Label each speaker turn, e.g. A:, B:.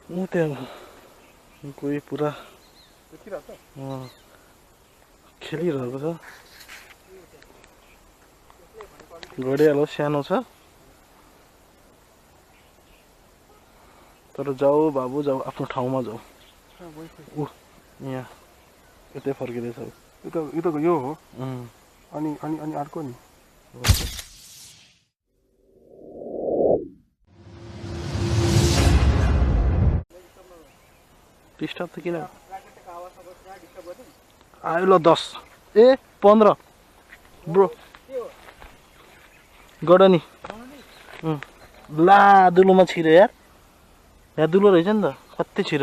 A: ऊ त्यहाँ कोही पुरा खेलिरहेको छ। घडियाल हो, सानो छ तर जाऊ बाबु जाऊ, आफ्नो ठाउँमा जाऊ। ऊ यहाँ यतै फर्किँदैछ।
B: यो हो। अनि अनि अनि अर्को नि
A: डिस्टर्ब त किन आयो ल 10 ए 15 ब्रो गडनी ला दुलोमा छिर्यो यार। यहाँ दुलो रहेछ नि त, कति छिर्यो।